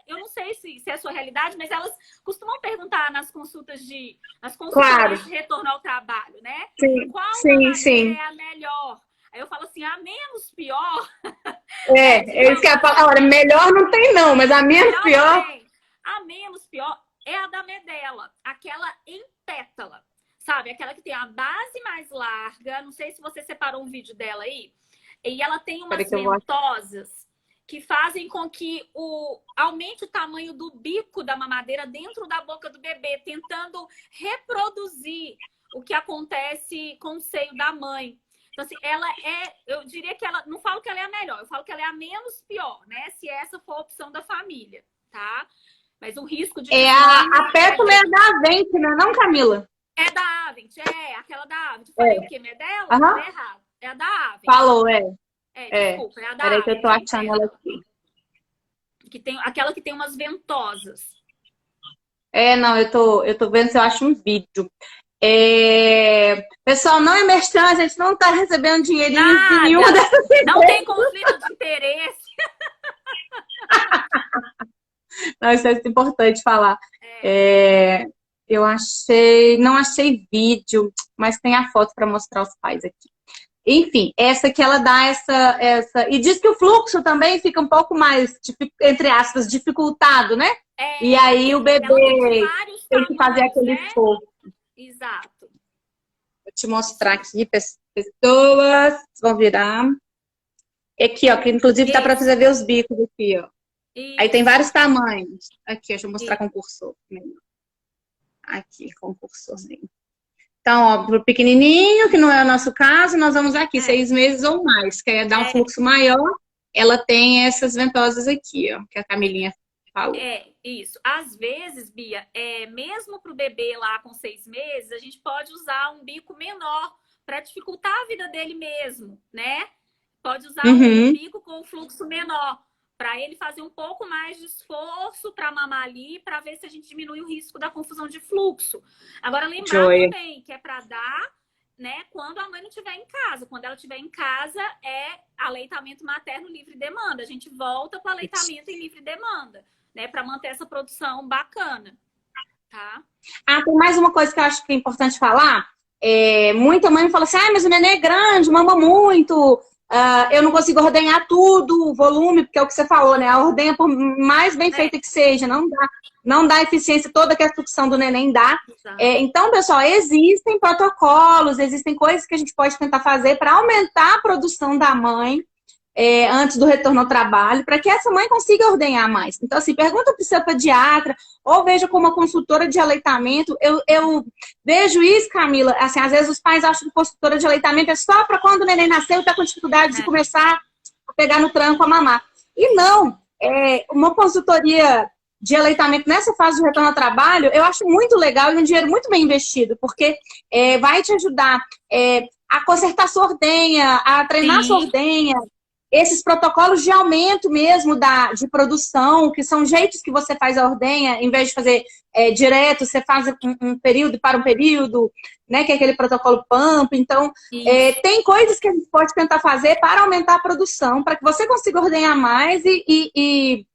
S2: eu não sei se é a sua realidade, mas elas costumam perguntar nas
S3: Claro.
S2: consultorias de retorno ao trabalho, né?
S3: Sim,
S2: Qual
S3: sim,
S2: mamadeira
S3: sim.
S2: é a melhor? Aí eu falo assim, a menos pior, né,
S3: É isso que eu ia
S2: digamos
S3: falar. Olha,
S2: assim,
S3: melhor não tem não, mas a menos
S2: melhor não
S3: pior
S2: tem. A menos pior é a da Medela, aquela em pétala, sabe? Aquela que tem a base mais larga. Não sei se você separou um vídeo dela aí. E ela tem
S3: Peraí
S2: umas
S3: que eu vou...
S2: ventosas que fazem com que aumente o tamanho do bico da mamadeira dentro da boca do bebê, tentando reproduzir o que acontece com o seio da mãe. Então, assim, eu diria que ela, não falo que ela é a melhor, eu falo que ela é a menos pior, né? Se essa for a opção da família, tá? Mas o risco de
S3: A
S2: desmame
S3: pétala é da Avente, né? Não, Camila?
S2: é da Avent, aquela da Avent. Falei o
S3: É.
S2: quê? Medela?
S3: Aham.
S2: Falei errado. É a da Avent.
S3: Falou, é. É.
S2: Desculpa, é a
S3: Peraí
S2: da
S3: que eu
S2: Avent,
S3: tô
S2: a em
S3: achando ela
S2: pétala.
S3: aqui.
S2: Aquela que tem umas ventosas.
S3: Não, eu tô vendo se eu acho um vídeo. Pessoal, não é merchan, a gente não tá recebendo dinheirinho de nenhuma
S2: Nada!
S3: dessas
S2: Não tem
S3: empresas.
S2: conflito de interesse.
S3: Não, isso é importante falar.
S2: É,
S3: É, eu achei, não achei vídeo, mas tem a foto para mostrar aos pais aqui. Enfim, essa que ela dá essa. E diz que o fluxo também fica um pouco mais, entre aspas, dificultado, né? E aí o
S2: ela tem de
S3: bebê
S2: vários
S3: tem que fazer
S2: tamanhos,
S3: aquele
S2: né?
S3: esforço.
S2: Exato.
S3: Vou te mostrar aqui, pessoas vão virar. Aqui, ó, que inclusive tá para
S2: Isso,
S3: fazer ver os bicos aqui, ó. Aí tem
S2: isso,
S3: vários tamanhos. Aqui, deixa eu mostrar
S2: isso.
S3: com cursor. Aqui, com cursorzinho. Então, ó, pro pequenininho, que não é o nosso caso, nós vamos aqui,
S2: É,
S3: 6 meses ou mais. Quer dar um
S2: é,
S3: fluxo maior, ela tem essas ventosas aqui, ó, que a Camilinha falou.
S2: isso. Às vezes, Bia, mesmo para o bebê lá com 6 meses, a gente pode usar um bico menor para dificultar a vida dele mesmo, né? Pode usar o
S3: Uhum,
S2: bico com o fluxo menor, para ele fazer um pouco mais de esforço para mamar ali, para ver se a gente diminui o risco da confusão de fluxo. Agora, lembrar
S3: joia.
S2: também que é para dar, né, quando a mãe não estiver em casa. Quando ela estiver em casa, é aleitamento materno livre demanda. A gente volta para o aleitamento em livre demanda, né, para manter essa produção bacana, tá?
S3: Tem mais uma coisa que eu acho que é importante falar. Muita mãe fala assim, mas o neném é grande, mama muito, eu não consigo ordenhar tudo, o volume, porque é o que você falou, né? A ordenha, por mais bem
S2: É,
S3: feita que seja, não dá a eficiência toda que a sucção do neném dá.
S2: exato.
S3: Então, pessoal, existem protocolos, existem coisas que a gente pode tentar fazer para aumentar a produção da mãe, antes do retorno ao trabalho, para que essa mãe consiga ordenhar mais. Então, assim, pergunta para o seu pediatra, ou veja como uma consultora de aleitamento. Eu vejo isso, Camila, assim, às vezes os pais acham que consultora de aleitamento é só para quando o neném nasceu e está com dificuldade de começar a pegar no tranco a mamar. E não, uma consultoria de aleitamento nessa fase de retorno ao trabalho, eu acho muito legal e um dinheiro muito bem investido, porque vai te ajudar a consertar sua ordenha, a treinar sua
S2: Sim,
S3: ordenha, esses protocolos de aumento mesmo de produção, que são jeitos que você faz a ordenha, em vez de fazer direto, você faz um período para um período, né? Que é aquele protocolo PAMP. Então,
S2: isso.
S3: tem coisas que a gente pode tentar fazer para aumentar a produção, para que você consiga ordenhar mais e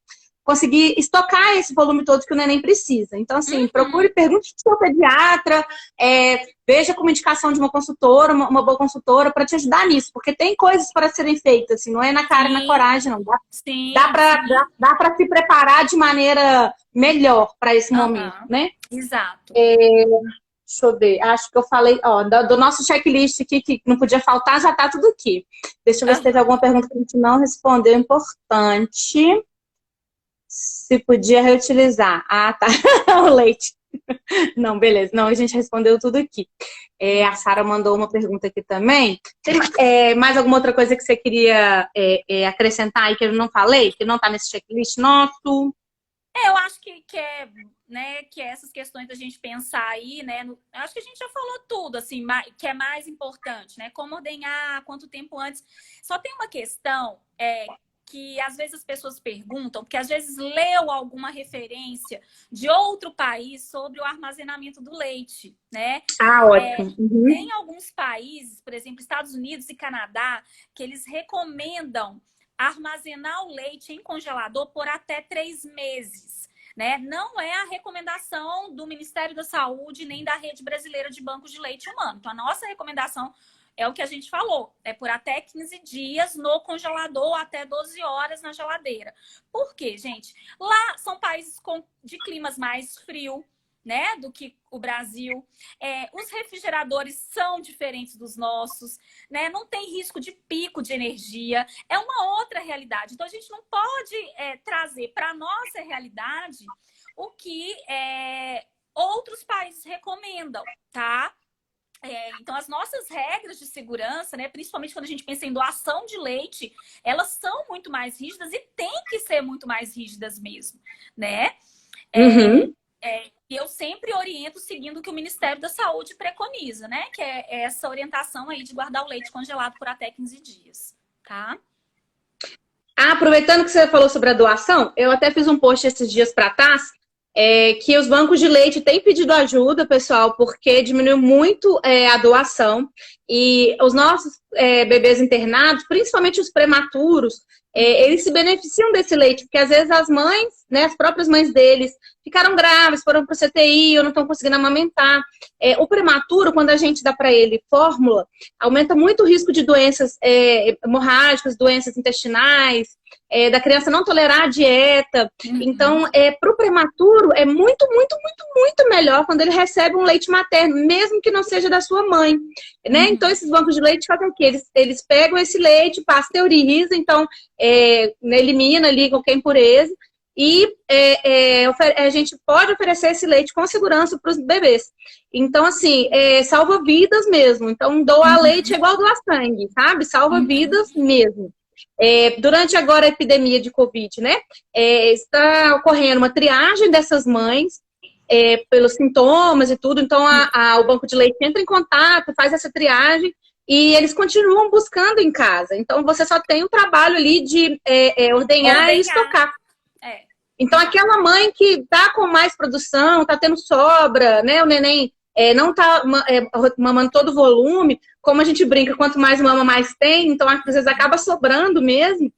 S3: conseguir estocar esse volume todo que o neném precisa. Então, assim,
S2: Uhum.
S3: pergunte para o seu pediatra, veja como indicação de uma consultora, uma boa consultora, para te ajudar nisso, porque tem coisas para serem feitas, assim, não é na cara e na
S2: Sim,
S3: coragem, não. Dá
S2: sim,
S3: para
S2: sim.
S3: dá para se preparar de maneira melhor para esse momento,
S2: Aham.
S3: né?
S2: Exato.
S3: Deixa eu ver, acho que eu falei, ó, do nosso checklist aqui, que não podia faltar, já tá tudo aqui. Deixa eu ver se teve
S2: Aham.
S3: alguma pergunta que a gente não respondeu importante. Se podia reutilizar. Tá. O leite. Não, beleza. Não, a gente respondeu tudo aqui. A Sara mandou uma pergunta aqui também. Tem mais alguma outra coisa que você queria acrescentar aí que eu não falei? Que não tá nesse checklist nosso?
S2: Eu acho né, que essas questões da gente pensar aí, né? Eu acho que a gente já falou tudo, assim, que é mais importante, né? Como ordenhar, quanto tempo antes. Só tem uma questão que às vezes as pessoas perguntam, porque às vezes leu alguma referência de outro país sobre o armazenamento do leite, né?
S3: Ah, ótimo. Uhum.
S2: Tem alguns países, por exemplo, Estados Unidos e Canadá, que eles recomendam armazenar o leite em congelador por até 3 meses. Né? Não é a recomendação do Ministério da Saúde nem da Rede Brasileira de Bancos de Leite Humano. Então, a nossa recomendação é o que a gente falou, é por até 15 dias no congelador, até 12 horas na geladeira. Por quê, gente? Lá são países de climas mais frios, né, do que o Brasil. Os refrigeradores são diferentes dos nossos, né? Não tem risco de pico de energia. É uma outra realidade. Então, a gente não pode trazer para a nossa realidade o que outros países recomendam, tá? Então, as nossas regras de segurança, né, principalmente quando a gente pensa em doação de leite, elas são muito mais rígidas e têm que ser muito mais rígidas mesmo, né?
S3: Uhum.
S2: Eu sempre oriento seguindo o que o Ministério da Saúde preconiza, né? Que é essa orientação aí de guardar o leite congelado por até 15 dias, tá?
S3: Aproveitando que você falou sobre a doação, eu até fiz um post esses dias para trás, que os bancos de leite têm pedido ajuda, pessoal, porque diminuiu muito a doação. E os nossos bebês internados, principalmente os prematuros, eles se beneficiam desse leite, porque às vezes as mães, né, as próprias mães deles, ficaram grávidas, foram para o CTI ou não estão conseguindo amamentar. O prematuro, quando a gente dá para ele fórmula, aumenta muito o risco de doenças hemorrágicas, doenças intestinais, da criança não tolerar a dieta. Então, para o prematuro, é muito, muito, muito, muito melhor quando ele recebe um leite materno, mesmo que não seja da sua mãe, né? Então, esses bancos de leite fazem o quê? Eles pegam esse leite, pasteurizam, então, elimina ali qualquer impureza, e a gente pode oferecer esse leite com segurança para os bebês. Então, assim, salva vidas mesmo. Então, doar leite é igual doar sangue, sabe? Salva vidas mesmo. Durante agora a epidemia de Covid, né? Está ocorrendo uma triagem dessas mães pelos sintomas e tudo. Então, o banco de leite entra em contato, faz essa triagem e eles continuam buscando em casa. Então, você só tem o trabalho ali de ordenhar e estocar. Então, aquela mãe que está com mais produção, está tendo sobra, né? O neném não está mamando todo o volume. Como a gente brinca, quanto mais mama, mais tem. Então, às vezes acaba sobrando mesmo.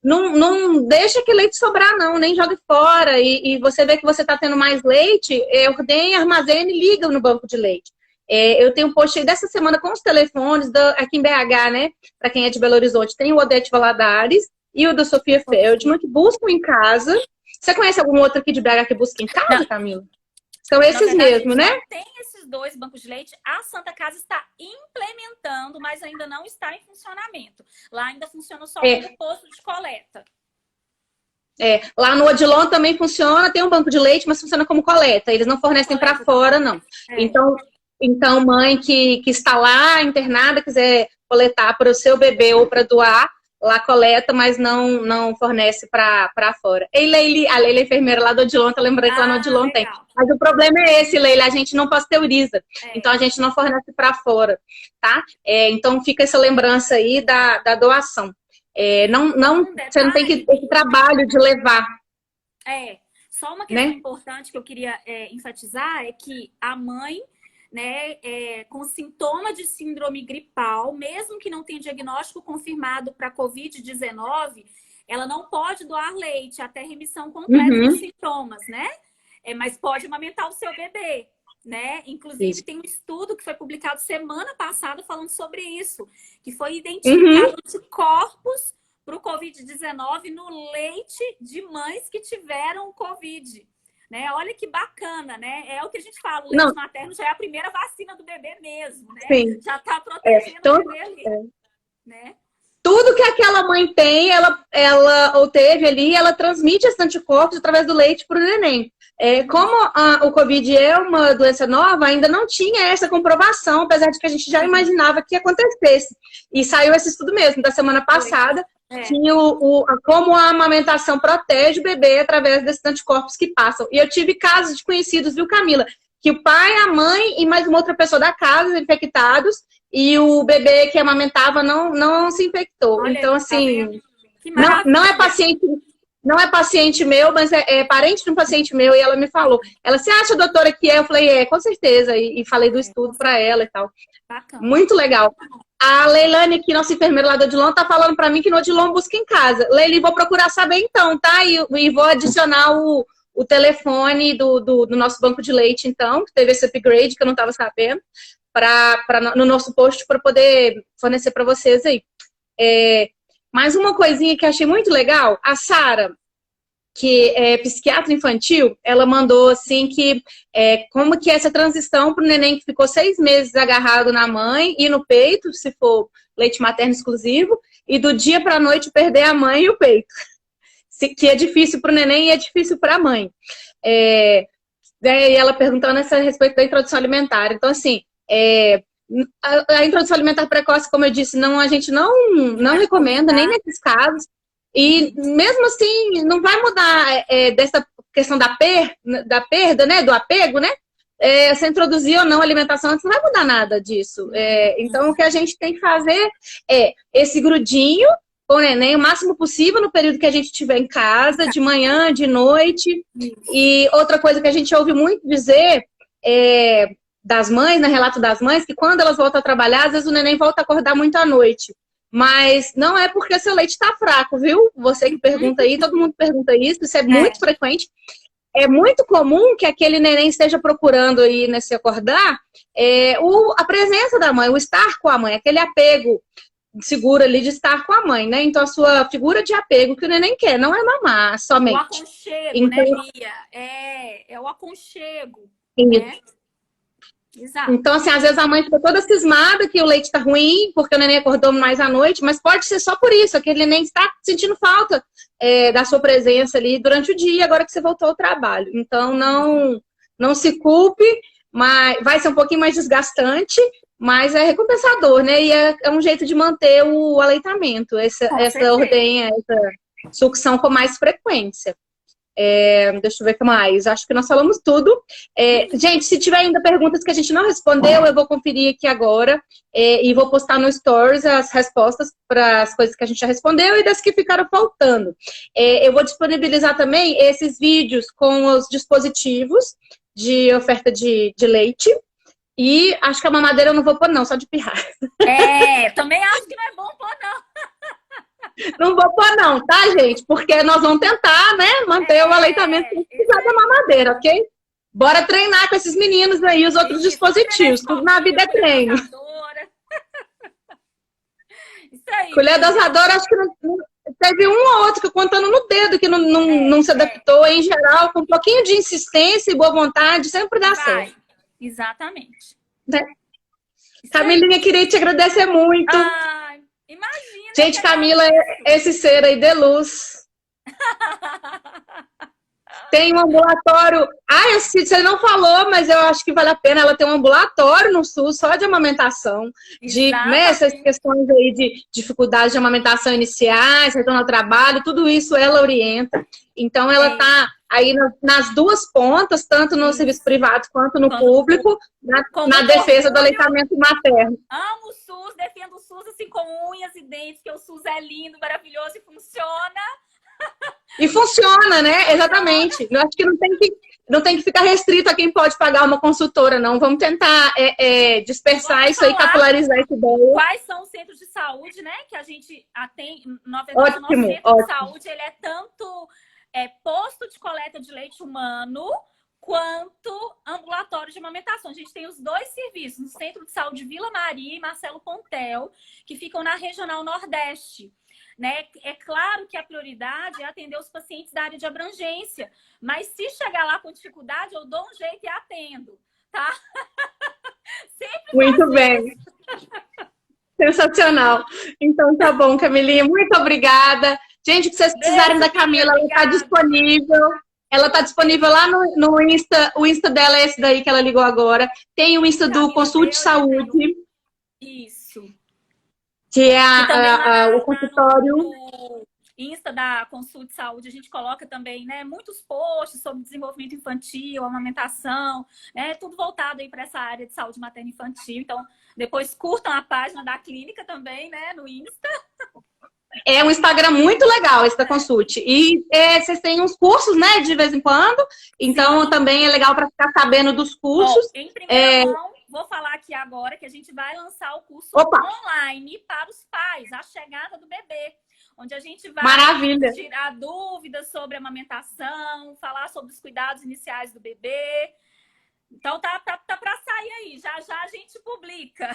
S3: Não deixa aquele leite sobrar, não. Nem jogue fora. E você vê que você está tendo mais leite, ordenha, armazene e liga no banco de leite. Eu tenho um post aí dessa semana com os telefones aqui em BH, né? Para quem é de Belo Horizonte, tem o Odete Valadares e o da Sofia Feldman, que buscam em casa. Você conhece algum outro aqui de BH que busca em casa, Camila? São esses mesmo, né?
S2: Tem esses 2 bancos de leite. A Santa Casa está implementando, mas ainda não está em funcionamento. Lá ainda funciona só como posto de coleta.
S3: Lá no Odilon também funciona, tem um banco de leite, mas funciona como coleta. Eles não fornecem para fora, não. Então, mãe que está lá internada, quiser coletar para o seu bebê ou para doar, lá coleta, mas não fornece para fora. A Leila enfermeira lá do Odilon, tá lembrando que lá no Odilon tem. Mas o problema é esse, Leila, a gente não pasteuriza. Então, a gente não fornece para fora, tá? Então, fica essa lembrança aí da doação. Você não tem esse trabalho de levar.
S2: Só uma questão importante que eu queria enfatizar é que a mãe, né, com sintoma de síndrome gripal, mesmo que não tenha diagnóstico confirmado para Covid-19, ela não pode doar leite até remissão completa dos sintomas, né? Mas pode amamentar o seu bebê, né? Inclusive, tem um estudo que foi publicado semana passada falando sobre isso, que foi identificado anticorpos para o Covid-19 no leite de mães que tiveram Covid. Né? Olha que bacana, né? É o que a gente fala, o leite materno já é a primeira vacina do bebê mesmo, né?
S3: Sim.
S2: Já está protegendo o bebê ali, né?
S3: Tudo que aquela mãe tem, ela ou teve ali, ela transmite esses anticorpos através do leite para o neném. Como o Covid é uma doença nova, ainda não tinha essa comprovação, apesar de que a gente já imaginava que acontecesse. E saiu esse estudo mesmo, da semana passada, que como a amamentação protege o bebê através desses anticorpos que passam. E eu tive casos de conhecidos, viu, Camila? Que o pai, a mãe e mais uma outra pessoa da casa infectados, e o bebê que amamentava não se infectou.
S2: Olha,
S3: então, assim...
S2: Que
S3: Não é
S2: maravilha.
S3: paciente, não é paciente meu, mas é parente de um paciente meu, e ela me falou. Ela, você acha, doutora, que é? Eu falei, com certeza. E falei do
S2: Com
S3: estudo para ela
S2: certeza.
S3: e tal.
S2: Bacana.
S3: Muito legal. A Leilane aqui, nossa enfermeira lá do Odilon, tá falando para mim que no Odilon busca em casa. Leile, vou procurar saber então, tá? E vou adicionar o telefone do nosso banco de leite, então, que teve esse upgrade que eu não estava sabendo, no nosso post para poder fornecer para vocês aí. Mais uma coisinha que eu achei muito legal, a Sara, que é psiquiatra infantil, ela mandou assim que como que é essa transição para o neném que ficou 6 meses agarrado na mãe e no peito, se for leite materno exclusivo, e do dia para a noite perder a mãe e o peito. Que é difícil para o neném e é difícil para a mãe. E ela perguntando a respeito da introdução alimentar. Então, assim, a introdução alimentar precoce, como eu disse, a gente não recomenda, nem nesses casos. E mesmo assim, não vai mudar dessa questão da perda, né? Do apego, né? Se introduzir ou não alimentação antes, não vai mudar nada disso. Então, o que a gente tem que fazer é esse grudinho com o neném o máximo possível no período que a gente estiver em casa, de manhã, de noite. E outra coisa que a gente ouve muito dizer das mães, né, relato das mães, que quando elas voltam a trabalhar, às vezes o neném volta a acordar muito à noite. Mas não é porque seu leite está fraco, viu? Você que pergunta aí, todo mundo pergunta isso é muito frequente. É muito comum que aquele neném esteja procurando aí nesse acordar a presença da mãe, o estar com a mãe, aquele apego seguro ali de estar com a mãe, né? Então a sua figura de apego que o neném quer, não é mamar somente.
S2: O aconchego,
S3: então,
S2: né, Bia? É o aconchego, né? Exato.
S3: Então, assim, às vezes a mãe fica toda cismada que o leite tá ruim, porque o neném acordou mais à noite, mas pode ser só por isso, aquele neném está sentindo falta da sua presença ali durante o dia, agora que você voltou ao trabalho. Então, não se culpe, mas vai ser um pouquinho mais desgastante, mas é recompensador, né? E é um jeito de manter o aleitamento, essa ordenha, essa sucção com mais frequência. Deixa eu ver o que mais. Acho que nós falamos tudo. Gente, se tiver ainda perguntas que a gente não respondeu, eu vou conferir aqui agora e vou postar no Stories as respostas para as coisas que a gente já respondeu e das que ficaram faltando. Eu vou disponibilizar também esses vídeos com os dispositivos de oferta de leite. E acho que a mamadeira eu não vou pôr, não, só de pirrar.
S2: Também acho que não é bom pôr, não.
S3: Não vou pôr não, tá, gente? Porque nós vamos tentar, né, manter o aleitamento sem precisar da mamadeira, ok? Bora treinar com esses meninos aí, os outros dispositivos. Tudo na vida é treino.
S2: Isso aí.
S3: Colher dosadora, acho que teve um ou outro que contando no dedo que não se adaptou. Em geral, com um pouquinho de insistência e boa vontade, sempre dá certo.
S2: Exatamente.
S3: Camilinha, queria te agradecer muito.
S2: Imagina.
S3: Gente, Camila é esse ser aí de luz. Tem um ambulatório. Você não falou, mas eu acho que vale a pena. Ela tem um ambulatório no SUS só de amamentação. Essas questões aí de dificuldades de amamentação iniciais, retorno ao trabalho, tudo isso ela orienta. Então, ela está aí nas duas pontas, tanto no serviço privado quanto no público, na defesa do aleitamento materno.
S2: Amo o SUS, defendo o SUS assim com unhas e dentes, que o SUS é lindo, maravilhoso e funciona.
S3: E funciona, né? Exatamente. Eu acho que não tem que ficar restrito a quem pode pagar uma consultora, não. Vamos tentar dispersar isso aí, capitularizar essa ideia.
S2: Quais são os centros de saúde, né? Que a gente atende. Na verdade, o nosso centro de saúde ele é tanto posto de coleta de leite humano quanto ambulatório de amamentação. A gente tem os dois serviços, no Centro de Saúde Vila Maria e Marcelo Pontel, que ficam na Regional Nordeste. Né? É claro que a prioridade é atender os pacientes da área de abrangência, mas se chegar lá com dificuldade, eu dou um jeito e atendo, tá? Sempre
S3: muito bem. Sensacional. Então tá bom, Camilinha. Muito obrigada. Gente, se vocês precisarem da Camila, ela está disponível. Ela está disponível lá no Insta. O Insta dela é esse daí que ela ligou agora. Tem o Insta do Consulte Saúde.
S2: Isso.
S3: Que é o consultório.
S2: No Insta da Consulte Saúde, a gente coloca também, né, muitos posts sobre desenvolvimento infantil, amamentação, né, tudo voltado aí para essa área de saúde materna infantil. Então, depois curtam a página da clínica também, né, no Insta.
S3: É um Instagram muito legal esse da Consult. E vocês têm uns cursos, né, de vez em quando. Então, também é legal para ficar sabendo dos cursos.
S2: Bom, em primeira mão, vou falar aqui agora que a gente vai lançar o curso online para os pais, a chegada do bebê. Onde a gente vai tirar dúvidas sobre a amamentação, falar sobre os cuidados iniciais do bebê. Então, tá para sair aí. Já já a gente publica.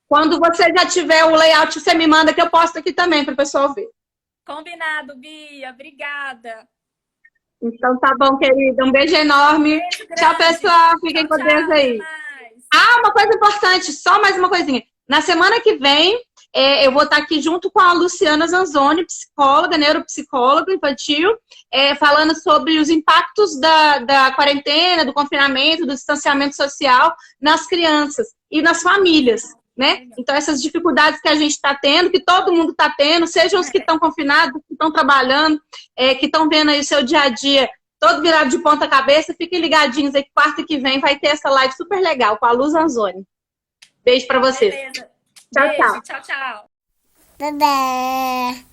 S3: Quando você já tiver o layout, você me manda que eu posto aqui também para o pessoal ver.
S2: Combinado, Bia. Obrigada.
S3: Então tá bom, querida. Um beijo enorme. Tchau, pessoal. Fiquem com Deus aí. Uma coisa importante, só mais uma coisinha. Na semana que vem, eu vou estar aqui junto com a Luciana Zanzoni, psicóloga, neuropsicóloga infantil, falando sobre os impactos da quarentena, do confinamento, do distanciamento social nas crianças e nas famílias, né? Então, essas dificuldades que a gente está tendo, que todo mundo está tendo, sejam os que estão confinados, que estão trabalhando, que estão vendo aí o seu dia a dia todo virado de ponta cabeça, fiquem ligadinhos aí que quarta que vem vai ter essa live super legal com a Lu Zanzoni. Beijo pra vocês.
S2: Beleza.
S3: Tchau,
S2: Beijo,
S3: tchau.
S2: Tchau, tchau.
S1: Bebê.